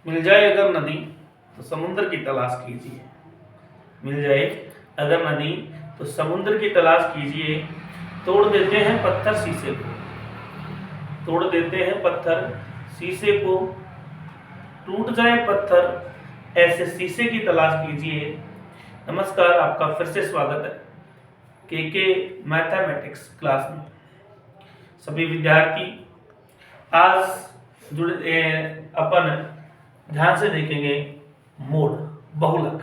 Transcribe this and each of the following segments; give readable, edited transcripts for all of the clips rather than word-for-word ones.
मिल जाए अगर नदी तो समुद्र की तलाश कीजिए। मिल जाए अगर नदी तो समुद्र की तलाश कीजिए। तोड़ देते हैं पत्थर शीशे को, तोड़ देते हैं पत्थर शीशे को, टूट जाए पत्थर ऐसे शीशे की तलाश कीजिए। नमस्कार, आपका फिर से स्वागत है के मैथमेटिक्स क्लास में। सभी विद्यार्थी आज अपन ध्यान से देखेंगे मोड, बहुलक।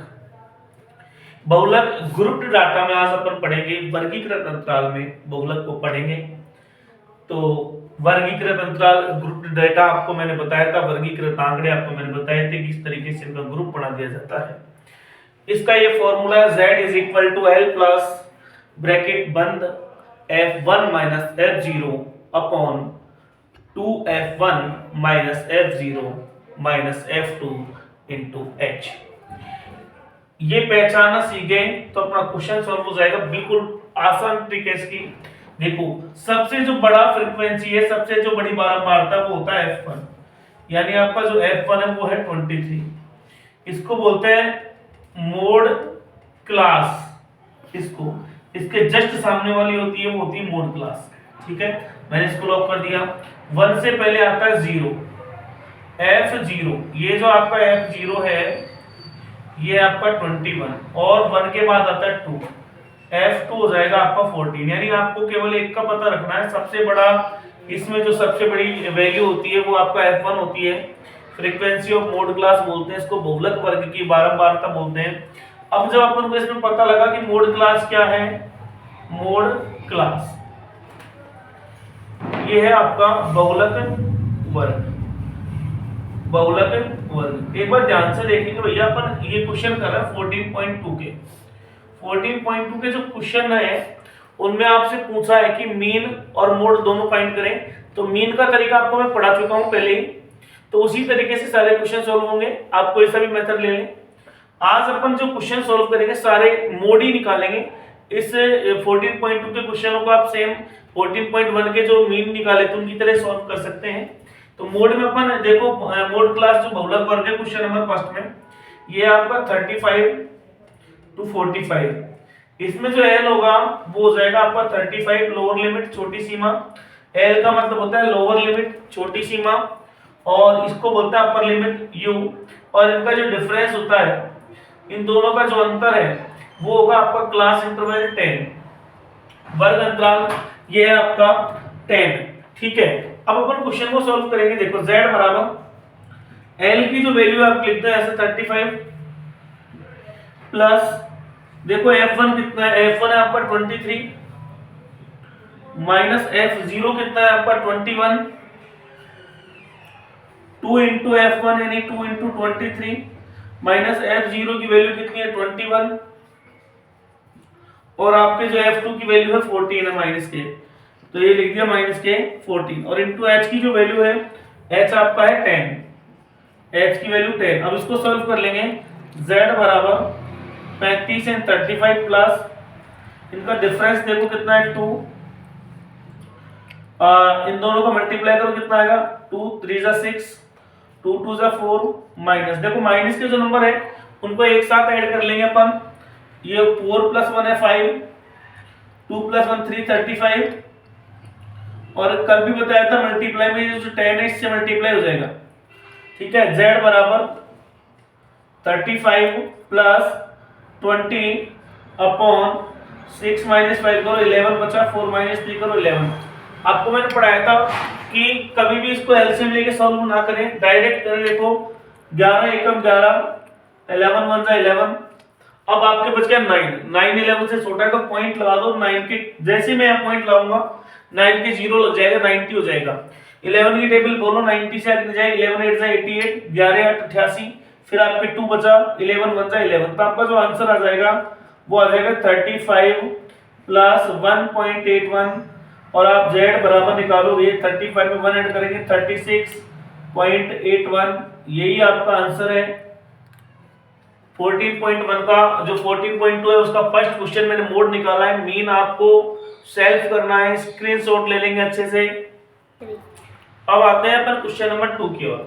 बहुलक ग्रुप्ड डाटा में आज अपन पढ़ेंगे, वर्गीकृत अंतराल में बहुलक को पढ़ेंगे। तो वर्गीकृत अंतराल ग्रुप्ड डाटा आपको मैंने बताया था, वर्गीकृत आंकड़े आपको मैंने बताए थे कि इस तरीके से इनका ग्रुप बना दिया जाता है। इसका ये formula z is equal to L plus bracket बंद f1 minus f0 upon 2f1 minus f0 minus f2 into h। ये पहचानना सीख गए तो अपना क्वेश्चन सॉल्व हो जाएगा बिल्कुल आसान तरीके से। देखो, सबसे जो बड़ा फ्रीक्वेंसी है, सबसे जो बड़ी बारंबारता वो होता है f1, यानी आपका जो f1 है वो है 23। इसको बोलते हैं मोड क्लास। इसके जस्ट सामने वाली होती है वो होती है मोड क्लास। ठीक है, मैंने इसको लॉक कर दिया। 1 से पहले आता है 0, f0। ये जो आपका f0 है ये आपका 21 और 1 के बाद आता है 2, f2 हो जाएगा आपका 14। यानी आपको केवल एक का पता रखना है, सबसे बड़ा इसमें जो सबसे बड़ी वैल्यू होती है वो आपका f1 होती है। फ्रीक्वेंसी ऑफ मोड क्लास बोलते हैं इसको, बहुलक वर्ग की बारंबारता बोलते हैं। अब जब अपन को इसमें पता लगा कि मोड क्लास क्या है, मोड क्लास ये है आपका बहुलक वर्ग। बहुलक वर्ग एक बार ध्यान से देखेंगे भैया, अपन ये क्वेश्चन कर रहे हैं 14.2 के। 14.2 के जो क्वेश्चन है उनमें आपसे पूछा है कि मीन और मोड दोनों फाइंड करें। तो मीन का तरीका आपको मैं पढ़ा चुका हूं पहले ही, तो उसी तरीके से सारे क्वेश्चन सॉल्व होंगे। आप कोई सा भी मेथड ले लें। आज अपन जो क्वेश्चन सॉल्व करेंगे सारे मोड ही निकालेंगे। इस 14.2 के क्वेश्चनों को आप सेम 14.1 के जो मीन निकाले थे उनकी तरह सॉल्व कर सकते हैं। तो मोड में अपन देखो, मोड क्लास जो बहुलक वर्ग है क्वेश्चन नंबर फर्स्ट में ये आपका 35 to 45। इसमें जो एल होगा वो हो जाएगा आपका 35 लोअर लिमिट छोटी सीमा। एल का मतलब होता है लोअर लिमिट छोटी सीमा, और इसको बोलता है अपर लिमिट यू। और इनका जो डिफरेंस होता है, इन दोनों का जो अंतर है वो होगा आपका क्लास इंटरवल 10। वर्ग अंतराल ये है आपका 10। ठीक है, अब अपन क्वेश्चन को सॉल्व करेंगे। देखो z बराबर l की जो वैल्यू आप लिखते हैं ऐसे 35 प्लस, देखो f1 कितना है, f1 है आपका 23 माइनस f0 कितना है आपका 21, 2 इंटू f1 यानी 2 इंटू 23 माइनस f0 की वैल्यू कितनी है 21, और आपके जो f2 की वैल्यू है 14 है माइनस के, तो ये लिख दिया माइनस के 14, और इंटू h की जो वैल्यू है, h आपका है 10, h की वैल्यू 10। अब इसको सॉल्व कर लेंगे। z बराबर 35 एंड 35 प्लस इनका डिफरेंस देखो कितना है 2, इन दोनों को मल्टीप्लाई करो कितना आएगा 2 3 जा 6, 2 2 जा 4, माइनस, देखो माइनस के जो नंबर है उनको एक साथ ऐड कर लेंगे अपन। ये 4 प्लस 1 है 5, 2 प्लस 1 3 35, और कल भी बताया था मल्टीप्लाई में जो 10 है इससे मल्टीप्लाई हो जाएगा। ठीक है, z बराबर 35 प्लस 20 अपॉन 6 माइनस 5 करो 11 बचा, 4 माइनस 3 करो 11। आपको मैंने पढ़ाया था कि कभी भी इसको एलसीएम लेके सॉल्व ना करें, डायरेक्ट करें। देखो 11 एकम 11, 11 1 जा 11। अब आपके बच गया 9, 9 11 से छोटा है तो पॉइंट लगा दो 9 के, जैसे मैं यहाँ पॉइंट लगाऊंगा 9 के 0 लग जाएगा, 90 हो जाएगा। 11 की टेबल बोलो, 90 से आगे जाए 11 8 जा 88, 11 8 88, फिर आपके 2 बचा, 11 1 जा 11। तो आपका जो आंसर आ जाएगा वो आ जाएगा 35 प्लस 1.81, और आप z बराबर निकालोगे 35 में 1 ऐड करेंगे 36.81, यही आपका आंसर है। 14.1 का जो 14.2 है उसका फर्स्ट क्वेश्चन मैंने मोड निकाला है। मीन आपको सेल्फ करना है, स्क्रीनशॉट ले लेंगे अच्छे से। अब आते हैं अपन क्वेश्चन नंबर 2 की ओर।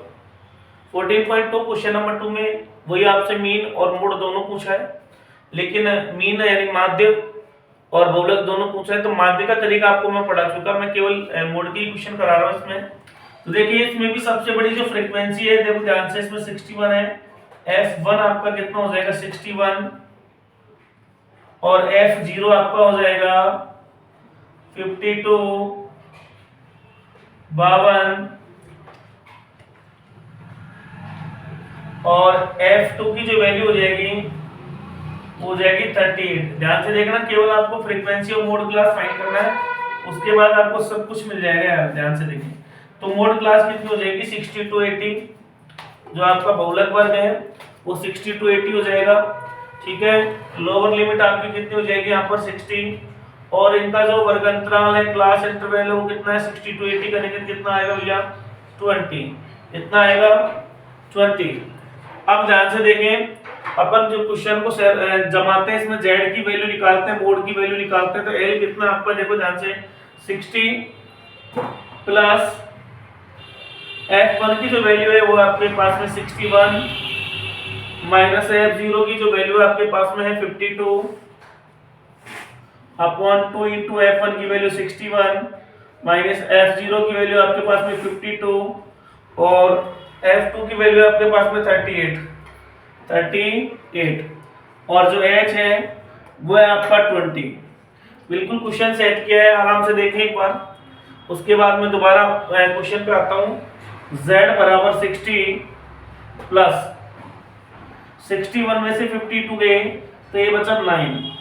14.2 क्वेश्चन नंबर 2 में वही आपसे मीन और मोड दोनों पूछा है, लेकिन मीन यानी माध्य और बहुलक दोनों पूछा है। तो माध्य का तरीका आपको मैं पढ़ा चुका, मैं केवल मोड की क्वेश्चन करा रहा हूँ इसमें। तो देखिए इसमें भी सबसे बड़ी जो फ्रीक्वेंसी है, देखो ध्यान से, इसमें 61 है। F1 आपका कितना हो जाएगा 61, और F0 आपका हो जाएगा 52, 52, और F2 की जो वैल्यू हो जाएगी वो हो जाएगी 38। ध्यान से देखना, केवल आपको फ्रीक्वेंसी और मोड क्लास फाइंड करना है, उसके बाद आपको सब कुछ मिल जाएगा यार। ध्यान से देखिए, तो मोड क्लास कितनी हो जाएगी 60 to 80, जो आपका बहुलक वर्ग है वो 60 to 80 हो जाएगा। ठीक है, लोअर लिमिट आपकी कितनी हो जाएगी यहाँ पर 60, और इनका जो वर्ग अंतराल है, क्लास इंटरवल है, वो कितना है 60 to 80 करेंगे कितना आएगा भैया 20, इतना आएगा 20। अब ध्यान से देखें, अपन जो क्वेश्चन को जमाते हैं, इसमें z की वैल्यू निकालते हैं, मोड की वैल्यू निकालते हैं, तो l कितना आपका देखो ध्यान से 60 प्लस f1 की जो वैल्यू है वो आपके पास में 61 माइनस f0 की जो वैल्यू आपके पास में है 52 अपॉन 2 इंटू f1 की वैल्यू 61 माइनस f0 की वैल्यू आपके पास में 52 और f2 की वैल्यू आपके पास में 38 और जो h है वो है आपका 20। बिल्कुल क्वेश्चन सेट किया है, आराम से देखें एक बार, उसके बाद मैं दोबारा क्वेश्चन पे आता हूँ। z बराबर 60 प्लस 61 में से 52 गए तो ये बचा 9,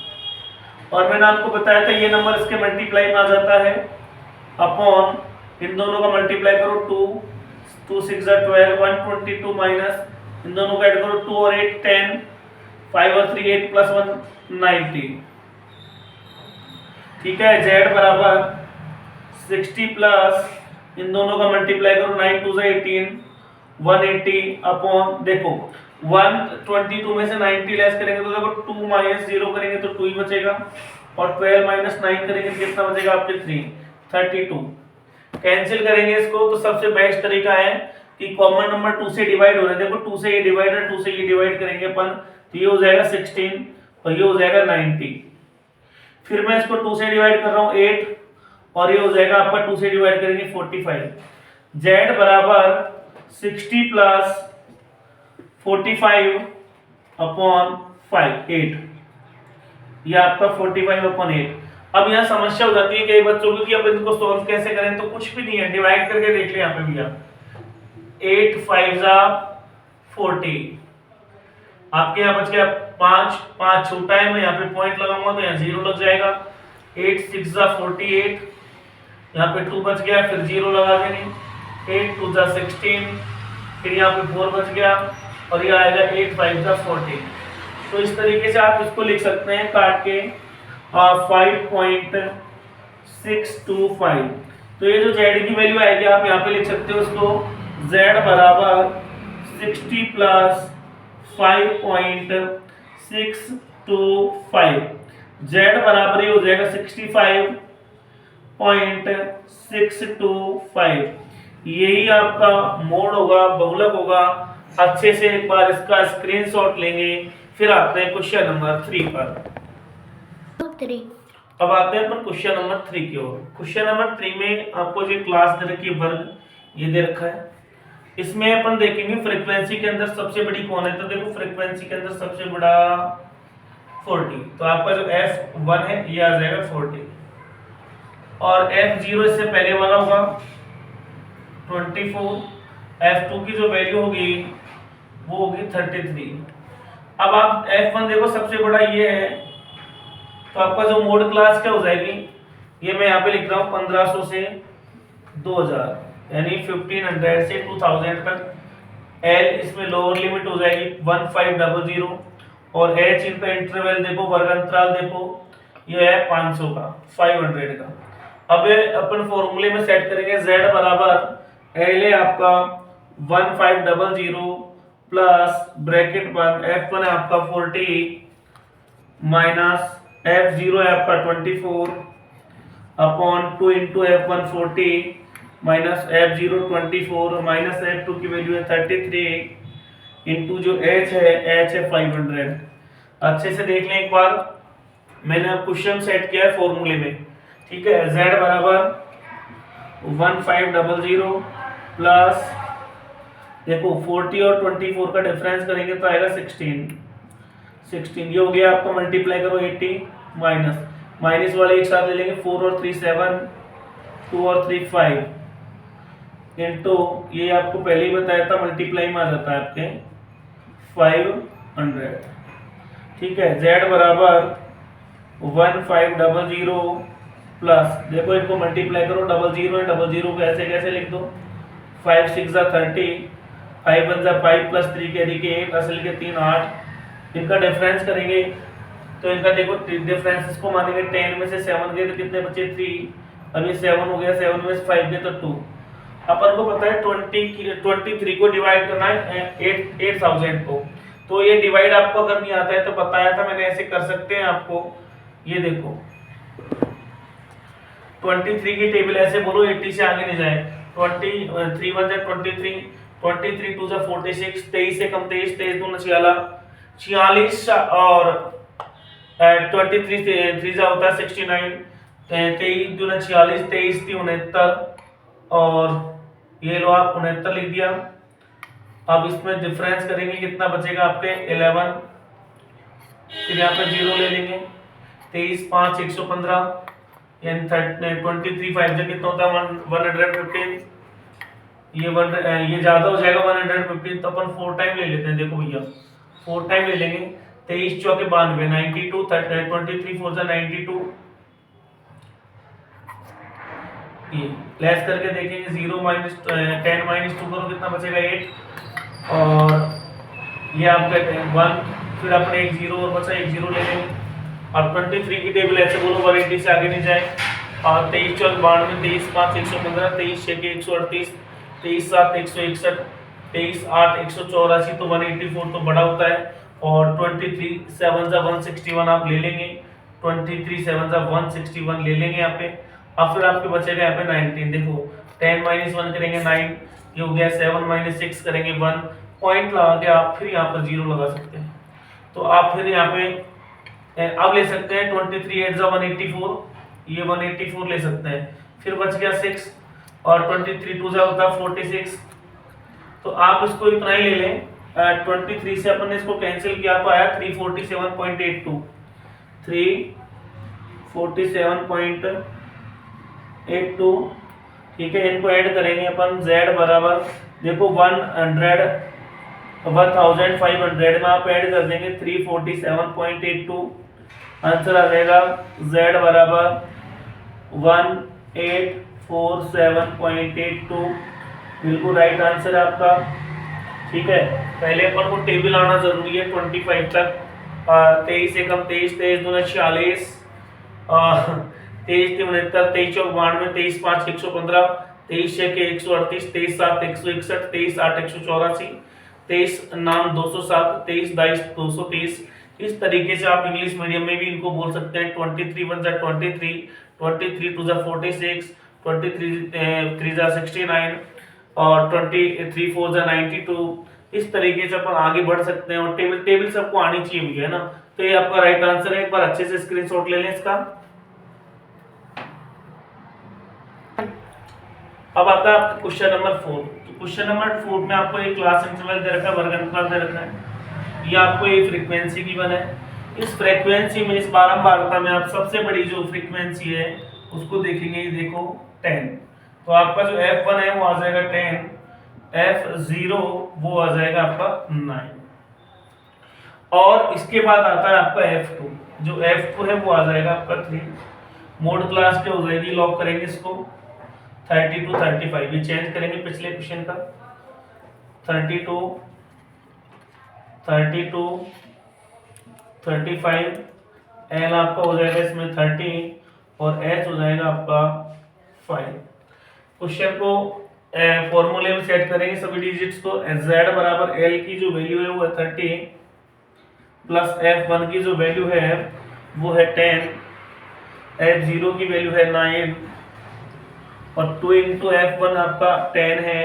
और मैंने आपको बताया था ये नंबर इसके मल्टीप्लाई में आ जाता है, अपॉन इन दोनों का मल्टीप्लाई करो 2 6 12 122 माइनस इन दोनों का ऐड करो 2 और 8 10 5 और 3 8 प्लस 1 90। ठीक है, z बराबर 60 प्लस इन दोनों का मल्टीप्लाई करो 9 2 18 180 अपॉन देखो 122 में से 90 लेस करेंगे तो देखो 2 माइनस 0 करेंगे तो 2 ही बचेगा, और 12 माइनस 9 करेंगे तो कितना बचेगा आपके 32। कैंसिल करेंगे इसको, तो सबसे बेस्ट तरीका है कि कॉमन नंबर 2 से डिवाइड हो रहा है, देखो 2 से ये डिवाइड है, 2 से ये डिवाइड करेंगे अपन, तो ये हो जाएगा 16 और ये हो जाएगा 90। फिर मैं इसको 2 से डिवाइड कर रहा हूँ 8, और ये हो जाएगा आपका 2 से डिवाइड करेंगे 45। z बराबर 60 प्लस 45 अपॉन 8, ये आपका 45 अपॉन 8। अब यहाँ समस्या हो जाती है कई बच्चों की कि अब इनको सॉल्व कैसे करें, तो कुछ भी नहीं है, डिवाइड करके देख ले यहाँ पे भैया। 8 5 40, आपके यहाँ बच गया 5 छोटा है, मैं यहाँ पे पॉइंट लगाऊंगा तो यहाँ 0 लग जाएगा। 8 6 48, यहाँ पे 2 बच गया, फिर 0 लगा देंगे। 8 2 16, फिर यहाँ पे 4 बच गया, और ये आएगा 8 5 40। तो इस तरीके से आप इसको लिख सकते हैं काट के 5.625। तो ये जो z की वैल्यू आएगी आप यहाँ पे लिख सकते हो उसको, z बराबर 60 प्लस 5.625, z बराबर ही हो जाएगा 65.625। यही आपका मोड होगा, बहुलक होगा। अच्छे से एक बार इसका स्क्रीनशॉट लेंगे। फिर आते हैं क्वेश्चन नंबर 3 पर। अब आते हैं अपन क्वेश्चन नंबर 3 की ओर। क्वेश्चन नंबर 3 में आपको जो क्लास दे रखी है, वर्ग ये दे रखा है, इसमें अपन देखेंगे फ्रीक्वेंसी के अंदर सबसे बड़ी कौन है। तो देखो फ्रीक्वेंसी के अंदर सबसे बड़ा 40, तो आपका जो f1 है ये आ जाएगा 40, और f0 इससे पहले वाला होगा 24, f2 की जो वैल्यू होगी वो होगी 33। अब आप f1 देखो सबसे बड़ा ये है, तो आपका जो मोड क्लास क्या हो जाएगी, ये मैं यहाँ पे लिख रहा हूँ 1500 से 2000, यानी 1500 से 2000 तक। l इसमें लोअर लिमिट हो जाएगी 1500, और h इनका इंटरवल देखो, वर्ग अंतराल देखो, ये है 500 का, 500 का। अब अपन फॉर्मूले में सेट करेंगे, z बराबर l है आपका 1500 प्लस ब्रैकेट पर f1 है आपका 40 माइनस f0 है आपका 24 upon 2 into f1 40 minus F0 24 minus F2 की वैल्यू है 33 इंटू जो H है 500। अच्छे से देख लें एक बार, मैंने अब क्वेश्चन सेट किया है फॉर्मूले में, ठीक है। Z बराबर 1500 प्लस, देखो 40 और 24 का डिफरेंस करेंगे तो आएगा 16 ये हो गया आपका, मल्टीप्लाई करो 80 माइनस माइनस वाले एक साथ ले लेंगे, 4 और 3 7, 2 और 3 5 इंटू ये आपको पहले ही बताया था मल्टीप्लाई में आ जाता है आपके 500, ठीक है। Z बराबर 1500 प्लस, देखो इनको मल्टीप्लाई करो, 00 है, 00 को ऐसे कैसे लिख दो, 5 6 30, 5 1 5 प्लस 3 कैरी के 8 असल के 3 8, इनका डिफरेंस करेंगे तो इनका देखो डिफरेंस इसको मानेंगे 10 में से 7 गए तो कितने बचे 3, अब ये 7 हो गया, 7 में से 5 गए तो 2। अपन को पता है 23 को डिवाइड करना है 8000 को, तो ये डिवाइड आपको अगर नहीं आता है तो बताया था मैंने, ऐसे कर सकते हैं आपको। ये देखो 23 की टेबल ऐसे बोलो, 80 से आगे नहीं जाए, 23 1 23, 23 2 46, 23 से कम 23, 23 2 46 और 23 3 होता है 69, 23 2 46, 23 3 69 और ये लो आप 69 लिख दिया। अब इसमें डिफरेंस करेंगे, कितना बचेगा आपके 11, फिर यहाँ पे 0 ले लेंगे, 23 5 115 यानी 23 5 से कितना होता है 115, ये ज्यादा हो जाएगा 115, तो अपन 4 टाइम ले लेते हैं, देखो भैया 4 टाइम ले लेंगे, 23 चौके 92 92, 23 4 92, ये लेस करके देखेंगे 0 माइनस 10 माइनस 2 करो कितना बचेगा 8 और ये आपका 1, फिर अपने एक 0 और बचा, एक 0 ले लेंगे। अब 23 की टेबल ऐसे बोलो 180 से आगे नहीं जाए, और 23 चौक 92, 23 5 115, 23 6 138, 23 7 161, 23 8 184, तो 184 तो बड़ा होता है, और 23 7 161 आप ले लेंगे, 23 7 161 ले लेंगे यहाँ पे। अब फिर आपके बचेगा यहाँ पे 19, देखो 10 माइनस 1 करेंगे 9, ये हो गया, 7 माइनस 6 करेंगे 1, पॉइंट लगा के आप फिर यहाँ पर 0 लगा सकते हैं। तो आप फिर यहाँ पे अब ले सकते हैं 23 8 184, ये 184 ले सकते हैं, फिर बच गया 6 और 23 2 होता है 46, तो आप इसको इतना ही ले लें, 23 से अपन ने इसको कैंसिल किया तो आया 347.82, 347.82, ठीक है। इनको ऐड करेंगे अपन, Z बराबर देखो 1500 में आप ऐड कर देंगे 347.82, आंसर आ जाएगा Z बराबर 1847.82, बिल्कुल राइट आंसर है आपका, ठीक है। पहले अपन को टेबल आना जरूरी है 25 तक, 23 से कम 23, 23 2 46, 23 3 69, 23 चौक 92, 23 5 115, 23 6 के 138, 23 7 161, 23 8 184, 23 9 207, 23 22 230। इस तरीके से आप इंग्लिश मीडियम में भी इनको बोल सकते हैं, 23 1 23, 23 2 46, 23 3 69 और 23 4 92। इस तरीके से अपन आगे बढ़ सकते हैं, और टेबल सबको आनी चाहिए भी, है ना। तो ये आपका राइट आंसर है, एक बार अच्छे से स्क्रीनशॉट ले लें इसका। अब आता है क्वेश्चन नंबर 4। तो क्वेश्चन नंबर 4 में आपको एक क्लास इंटरवल दे रखा है, वर्ग अंतराल दे रखा है, ये आपको एक फ्रीक्वेंसी गिवन है। इस फ्रीक्वेंसी में, इस बारंबारता में आप सबसे बड़ी जो फ्रीक्वेंसी है उसको देखेंगे, देखो 10, तो आपका जो F1 है वो आ जाएगा 10, F0 वो आ जाएगा आपका 9, और इसके बाद आता है आपका F2, जो F2 है वो आ जाएगा आपका 3, मोड क्लास के हो जाएगी, लॉक करेंगे इसको 32 35, ये चेंज करेंगे पिछले क्वेश्चन का, 32 35, L आपका हो जाएगा इसमें 30 और H हो जाएगा आपका 5। क्वेश्चन को फॉर्मूले में सेट करेंगे सभी डिजिट्स को, Z बराबर L की जो वैल्यू है वो है 30 प्लस F1 की जो वैल्यू है वो है 10, F0 की वैल्यू है 9 और 2 इंटू F1 आपका 10 है,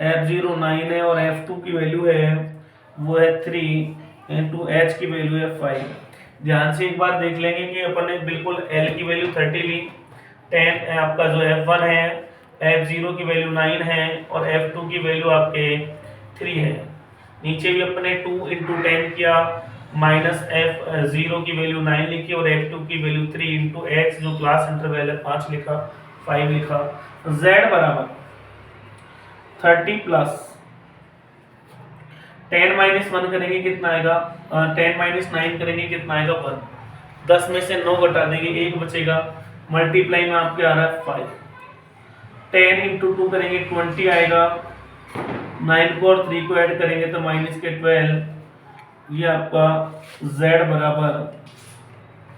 F0 9 है, और F2 की वैल्यू है वो है 3 इंटू H की वैल्यू है 5। ध्यान से एक बार देख लेंगे कि अपन ने बिल्कुल L की वैल्यू 30 ली, 10 आपका जो F1 है, F0 की वैल्यू 9 है, और F2 की वैल्यू आपके 3 है। नीचे भी अपने 2 इंटू 10 किया, माइनस F0 की वैल्यू 9 लिखी, और F2 की वैल्यू 3 इंटू H जो क्लास इंटरवल है 5 लिखा, 5 लिखा। Z बराबर 30 प्लस 10 माइनस 1 करेंगे कितना आएगा, 10 माइनस 9 करेंगे कितना आएगा 1। 10 में से 9 घटा देंगे 1 बचेगा, मल्टीप्लाई में आपके आ रहा है 5। 10 इंटू 2 करेंगे 20 आएगा, 9 को और 3 को ऐड करेंगे तो माइनस के 12। ये आपका Z बराबर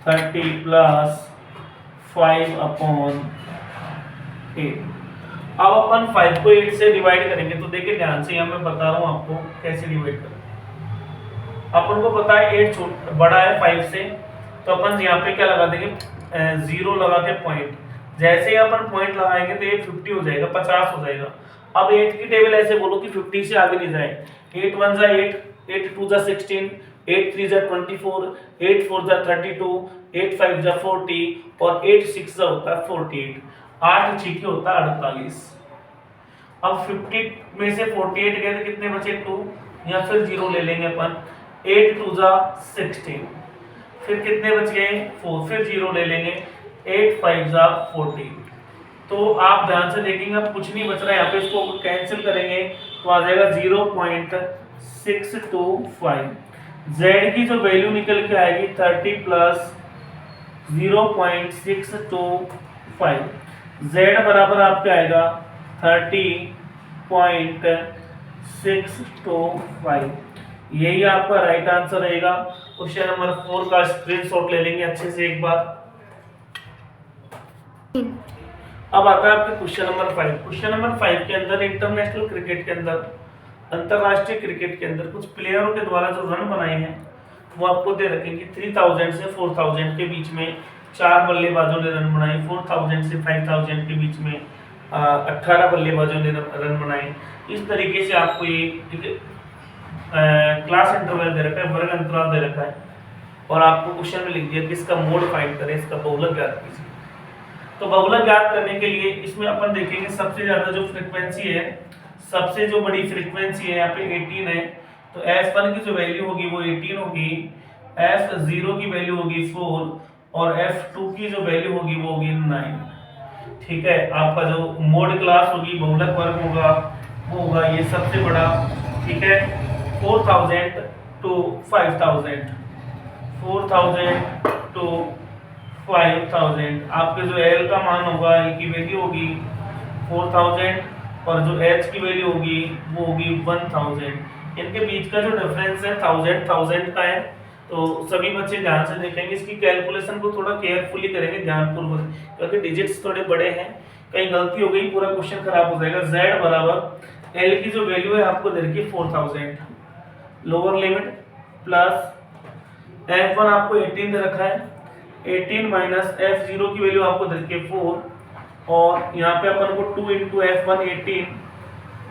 30 प्लस 5 अपॉन 8। अब अपन 5 को 8 से डिवाइड करेंगे तो देखिए ध्यान से, यहाँ मैं बता रहा हूँ आपको कैसे डिवाइड करें। अपन को पता है 8 बड़ा है 5 से, तो अपन यहाँ पे क्या लगा देंगे, 0 लगा के पॉइंट। जैसे ही अपन पॉइंट लगाएंगे तो ये 50 हो जाएगा, 50 हो जाएगा। अब 8 की टेबल ऐसे बोलो कि 50 से आगे नहीं जाए। 8 1 जा 8, 8 2 जा 16, 8 3 जा 24, 8 4 जा 32, 8 5 जा 40, और 8 6 जा होता है 48। 8 6 होता है 48। अब 50 में से 48 गए तो कितने बचे 2, या फिर 0 ले लेंगे अपन। 8 2 जा 16, फिर कितने बच गए 4, फिर 0 ले लेंगे। 8 5 जा 40। तो आप ध्यान से देखेंगे अब कुछ नहीं बच रहा है यहाँ पे, इसको कैंसिल करेंगे तो आ जाएगा 0.625। Z की जो वैल्यू निकल के आएगी 30 प्लस 0.625। Z बराबर आपका आएगा 30.625। यही आपका राइट आंसर रहेगा। क्वेश्चन नंबर 4 का स्क्रीनशॉट ले लेंगे अच्छे से एक बार। अब आता है आपके क्वेश्चन नंबर 5। क्वेश्चन नंबर 5 के अंदर इंटरनेशनल क्रिकेट के अंदर, अंतरराष्ट्रीय क्रिकेट के अंदर कुछ प्लेयरों के द्वारा जो रन बनाए हैं वो आपको दे रखेंगे। 3000 से 4000 के बीच में 4 बल्लेबाजों ने रन बनाए, 4000 से 5000 के बीच में 18 बल्लेबाजों ने रन बनाए। इस तरीके से आपको ये क्लास इंटरवल दे रखा है, वर्ग अंतराल दे रखा है, और आपको क्वेश्चन में लिख दिया कि इसका मोड फाइंड करें, इसका बहुलक ज्ञात कीजिए। तो बहुलक ज्ञात करने के लिए इसमें अपन देखेंगे सबसे ज्यादा जो फ्रीक्वेंसी है, सबसे जो बड़ी फ्रीक्वेंसी है यहाँ पे 18 है, तो F1 की जो वैल्यू होगी वो 18 होगी, F0 की वैल्यू होगी 4, और F2 की जो वैल्यू होगी वो होगी 9। ठीक है, आपका जो मोड क्लास होगी, बहुलक वर्ग होगा, वो होगा ये सबसे बड़ा। ठीक है, 4000 to 5000, 4000 to 5000। आपके जो L का मान होगा, L की वैल्यू होगी 4000, और जो H की वैल्यू होगी वो होगी 1000। इनके बीच का जो डिफरेंस है 1000 का है। तो सभी बच्चे ध्यान से देखेंगे, इसकी कैलकुलेशन को थोड़ा केयरफुली करेंगे, ध्यानपूर्वक, क्योंकि डिजिट्स थोड़े बड़े हैं, कहीं गलती हो गई पूरा क्वेश्चन खराब हो जाएगा। Z बराबर L की जो वैल्यू है आपको दे रखी है 4000, लोअर लिमिट, प्लस F1 आपको 18 दे रखा है, 18 माइनस F0 की वैल्यू आपको दे रखी है 4, और यहाँ पे अपन को 2 इंटू F1 18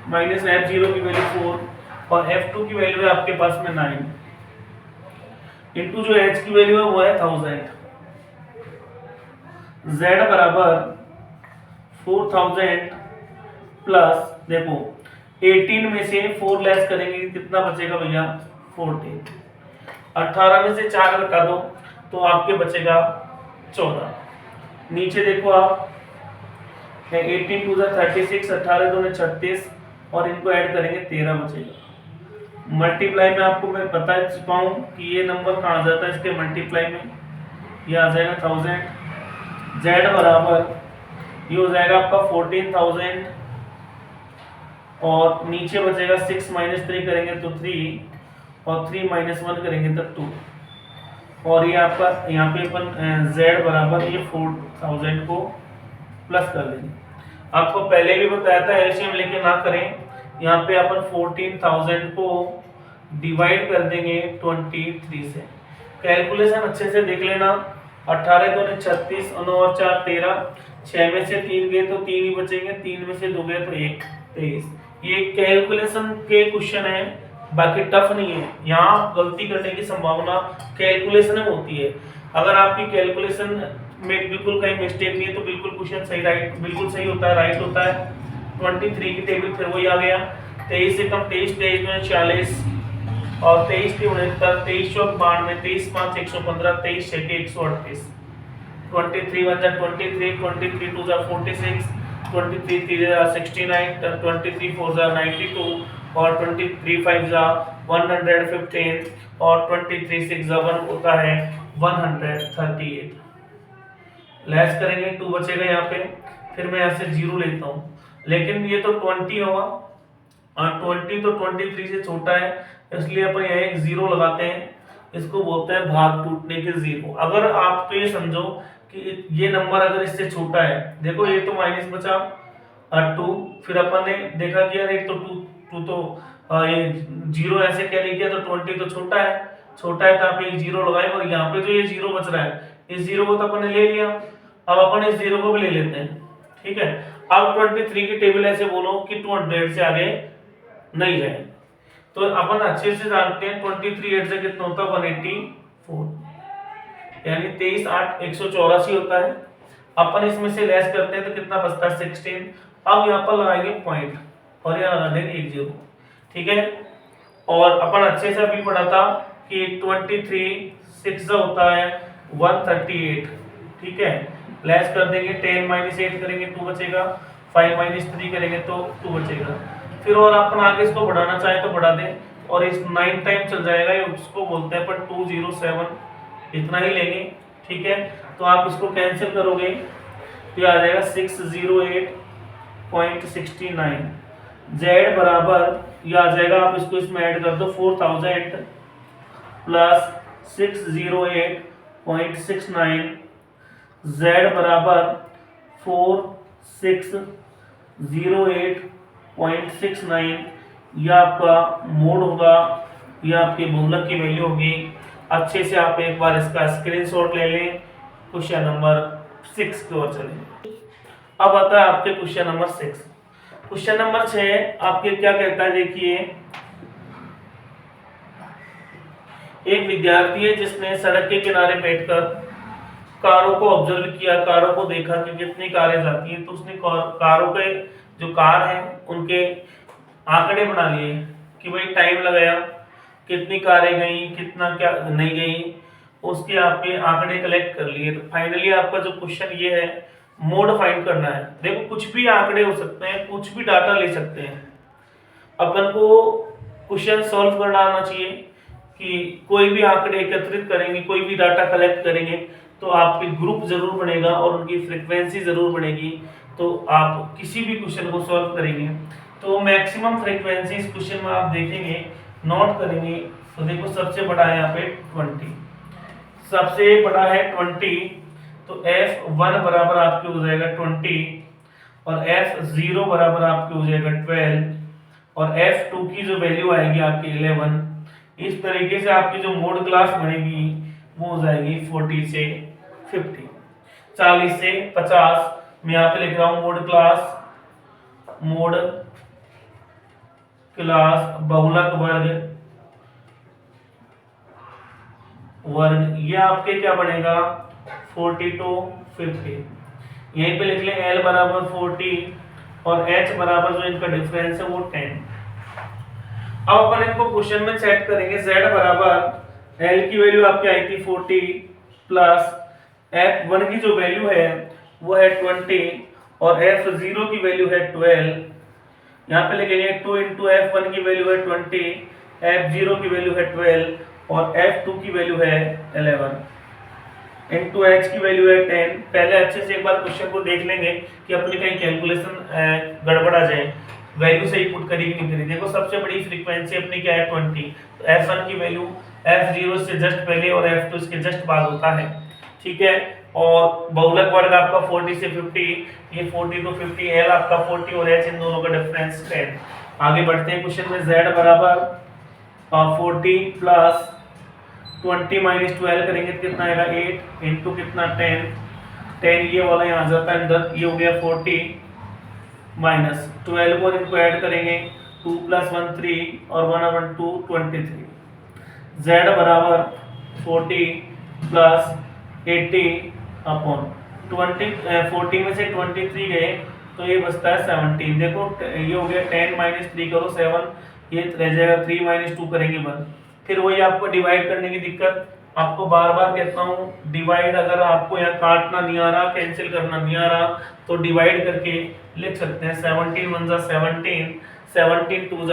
माइनस F0 की वैल्यू 4, और F2 की वैल्यू है आपके पास में 9, इंटू जो H की वैल्यू है वो है 1000। Z बराबर 4000 प्लस, देखो 18 में से 4 लेस करेंगे कितना बचेगा भैया 40। 18 में से 4 घटा दो तो आपके बचेगा 14। नीचे देखो आप, 18 टू 36, 18 दूनी 36, और इनको ऐड करेंगे 13 बचेगा। मल्टीप्लाई में आपको मैं बता चुका हूँ कि ये नंबर कहाँ जाता है, इसके मल्टीप्लाई में ये आ जाएगा 1000। Z बराबर ये हो जाएगा आपका 14000, और नीचे बचेगा 6 माइनस 3 करेंगे तो 3, और 3 माइनस 1 करेंगे तो 2, और ये आपका यहाँ पे अपन Z बराबर ये 4000 को प्लस कर देंगे। आपको पहले भी बताया था एलसीएम लेके ना करें, यहाँ पे अपन 14000 को डिवाइड कर देंगे 23 से। कैलकुलेशन अच्छे से देख लेना, 18 दूनी 36, 9 और 4 13, 6 में से 3 गए तो 3 ही बचेंगे, 3 में से 2 गए तो 1, 23। ये कैलकुलेशन के क्वेश्चन है, बाकी टफ नहीं है। यहाँ गलती करने की संभावना कैलकुलेशन में होती है। अगर आपकी कैलकुलेशन में बिल्कुल कहीं मिस्टेक नहीं है तो बिल्कुल क्वेश्चन सही बिल्कुल सही होता है, राइट होता है। 23 की टेबल फिर वही आ गया, 23 से कम 23, 23 में 40 और 23 की 69, 23 चौक 92, 23 5 115, 23 6 138। 23 1 जा 23, 23 2 जा 46, 23 3 जा 69, 23 4 जा 92 और 23 5 जा 115 और 23 6 जा 1 होता है 138। लेस करेंगे 2 बचेगा यहाँ पे, फिर मैं यहाँ से 0 लेता हूँ, लेकिन ये तो 20 होगा और 20 तो 23 से छोटा है, इसलिए अपन यहाँ एक 0 लगाते हैं। इसको बोलते हैं भाग टूटने के 0। अगर आप तो ये समझो कि ये नंबर अगर इससे छोटा है, देखो ये तो माइनस बचा 2, फिर अपन ने देखा कि यार एक तो 2 तो ये 0 ऐसे कैरी किया तो 20 तो छोटा है तो आप एक 0 लगाए और यहाँ पे जो ये 0 बच रहा है, इस 0 को तो अपन ने ले लिया, अब अपन इस 0 को भी ले लेते हैं, ठीक है। अब 23 की टेबल ऐसे बोलो कि 200 से आगे नहीं जाए, तो अपन अच्छे से जानते हैं 23 8 से कितना होता है 184, यानी 23 8 184 होता है। अपन इसमें से लेस करते हैं तो कितना बचता है 16। अब यहाँ पर लगाएंगे पॉइंट और यहाँ लगा देंगे 1 0, ठीक है। और अपन अच्छे से अभी पढ़ा था कि 23 6 होता है 138, ठीक है। लेस कर देंगे 10 -8 करेंगे 2 बचेगा, 5 - 3 करेंगे तो 2 बचेगा। फिर और अपन आगे इसको बढ़ाना चाहे तो बढ़ा दें और इस 9 टाइम चल जाएगा, ये उसको बोलते हैं पर 207, इतना ही लेंगे, ठीक है। तो आप इसको कैंसिल करोगे तो आ जाएगा 608.69। z बराबर ये आ जाएगा, आप इसको इसमें ऐड कर दो 4000 प्लस 608.69, z बराबर 4608.69, यह आपका मोड होगा, यह आपके बहुलक की वैल्यू होगी। अच्छे से आप एक बार इसका स्क्रीनशॉट ले लें। क्वेश्चन नंबर 6 की ओर चलें। अब आता है आपके क्वेश्चन नंबर 6। क्वेश्चन नंबर 6 आपके क्या कहता है, देखिए एक विद्यार्थी है जिसने सड़क के किनारे बैठकर कारों को ऑब्जर्व किया, कारों को देखा कि कितनी कारें जाती हैं, तो उसने कारों के जो कार हैं उनके आंकड़े बना लिए कि भाई टाइम लगाया, कितनी कारें गई, कितना क्या नहीं गई, उसके आपके आंकड़े कलेक्ट कर लिए। तो फाइनली आपका जो क्वेश्चन ये है, मोड फाइंड करना है। देखो कुछ भी आंकड़े हो सकते हैं, कुछ भी डाटा ले सकते हैं, अपन को क्वेश्चन सॉल्व करना आना चाहिए कि कोई भी आंकड़े एकत्रित करेंगे, कोई भी डाटा कलेक्ट करेंगे तो आपके ग्रुप जरूर बनेगा और उनकी फ्रीक्वेंसी जरूर बनेगी, तो आप किसी भी क्वेश्चन को सॉल्व करेंगे। तो मैक्सिमम फ्रीक्वेंसी इस क्वेश्चन में आप देखेंगे, नोट करेंगे, तो देखो सबसे बड़ा है यहाँ पे 20, सबसे बड़ा है 20, तो F1 बराबर आपके हो जाएगा 20 और F0 बराबर आपके हो जाएगा 12 और F2 की जो वैल्यू आएगी आपकी 11। इस तरीके से आपकी जो मोड क्लास बनेगी वो हो जाएगी 40 से 50, 40 से 50। मैं यहाँ पे लिख रहा हूँ मोड क्लास बहुलक वर्ग, ये आपके क्या बनेगा 40 to 50। यहीं पे लिख लें L बराबर 40 और H बराबर जो इनका डिफरेंस है वो 10। अब अपन इनको क्वेश्चन में सेट करेंगे। Z बराबर L की वैल्यू आपकी आई थी 40 प्लस F1 की जो वैल्यू है वो है 20 और F0 की वैल्यू है 12। यहाँ पे लिखेंगे 2 इंटू F1 की वैल्यू है 20, F0 की वैल्यू है 12 और F2 की वैल्यू है 11 इंटू H की वैल्यू है 10। पहले अच्छे से एक बार क्वेश्चन को देख लेंगे कि अपनी कहीं कैलकुलेशन गड़बड़ा जाए, वैल्यू सही पुट करी कि नहीं करी। देखो सबसे बड़ी फ्रीक्वेंसी अपनी क्या है 20, तो F1 की वैल्यू F0 से जस्ट पहले और F2 इसके जस्ट बाद होता है, ठीक है। और बहुलक वर्ग आपका 40 से 50, ये 40 to 50, L आपका 40 और H इन दोनों का डिफरेंस 10। आगे बढ़ते हैं क्वेश्चन में। Z बराबर 40 प्लस 20 - 12 करेंगे तो कितना आएगा 8 इंटू कितना 10 10 ये वाला यहाँ आ जाता है अंदर, ये हो गया 40 माइनस 12 और इनको ऐड करेंगे 2 + 1 3 और 1 अपन 2 23। z बराबर 40 प्लस 80 अपॉन 20 40 में से 23 गए तो ये बचता है 17। देखो ये हो गया 10 - 3 करो 7, ये रह जाएगा 3 - 2 करेंगे 1। फिर वही आपको डिवाइड करने की दिक्कत, आपको बार बार कहता हूँ डिवाइड अगर आपको यहाँ काटना नहीं आ रहा, कैंसिल करना नहीं आ रहा तो डिवाइड करके लिख सकते हैं। 17 1 = 17, 17 2 =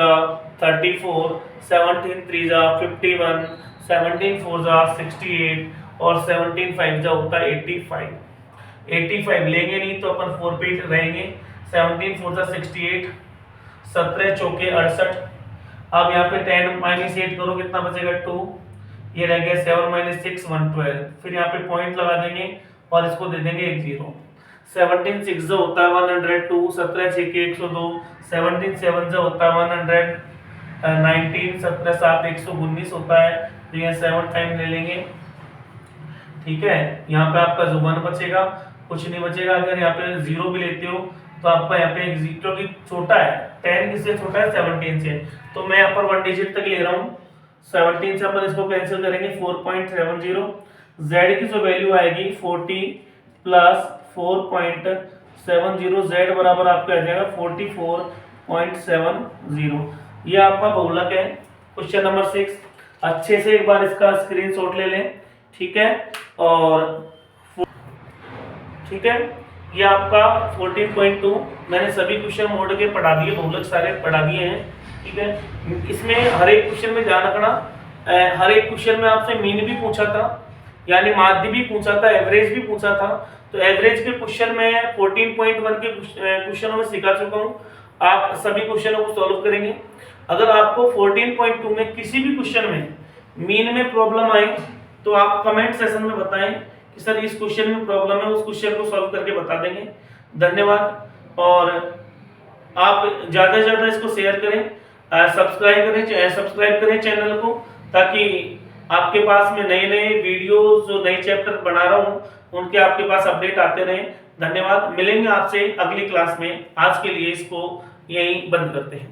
34, 17 3 = 51, 17 4 = 68 और 17 5 जा होता है 85। 85 लेंगे नहीं तो अपन 4 पे रहेंगे। 17 4 = 68, 17 चौके 68। अब यहाँ पे 10 - 8 करो कितना बचेगा 2, ये रह गया 7 - 6 112। फिर यहाँ पे पॉइंट लगा देंगे और इसको दे देंगे 1 0। 17 6 जो होता है 102, 17 6 के 102, 17 7 जो होता है 119, 17 7 119 होता है, तो ये 7 टाइम ले लेंगे। ठीक है, यहाँ पे आपका जो 1 बचेगा, कुछ नहीं बचेगा। अगर यहाँ पे 0 भी लेते हो तो आपका यहाँ पे एक क्योंकि छोटा है 10 किससे छोटा है 17 से, तो मैं यहाँ पर 1 डिजिट तक ले रहा हूँ। 17 से अपन इसको कैंसिल करेंगे 4.70। z की जो वैल्यू आएगी 40 प्लस 4.70, z बराबर आपका आ जाएगा 44.70। ये आपका बहुलक है। क्वेश्चन नंबर 6 अच्छे से एक बार इसका स्क्रीनशॉट ले लें। ठीक है, और ठीक है, ये आपका 14.2 मैंने सभी क्वेश्चन मोड के पढ़ा दिए, बहुलक सारे पढ़ा दिए हैं। ठीक है, इसमें हर एक क्वेश्चन में ध्यान रखना, हर एक क्वेश्चन में आपसे मीन भी पूछा था, यानी माध्य भी पूछा था, एवरेज भी पूछा था। तो एवरेज के क्वेश्चन में 14.1 के क्वेश्चनों में सिखा चुका हूँ, आप सभी क्वेश्चनों को सॉल्व करेंगे। अगर आपको 14.2 में किसी भी क्वेश्चन में मीन में प्रॉब्लम आए तो आप कमेंट सेशन में बताएं कि सर इस क्वेश्चन में प्रॉब्लम है, उस क्वेश्चन को सॉल्व करके बता देंगे। धन्यवाद, और आप ज़्यादा से ज़्यादा इसको शेयर करें, सब्सक्राइब करें चैनल को, ताकि आपके पास में नए नए वीडियोस जो नए चैप्टर बना रहा हूँ उनके आपके पास अपडेट आते रहें। धन्यवाद, मिलेंगे आपसे अगली क्लास में। आज के लिए इसको यहीं बंद करते हैं।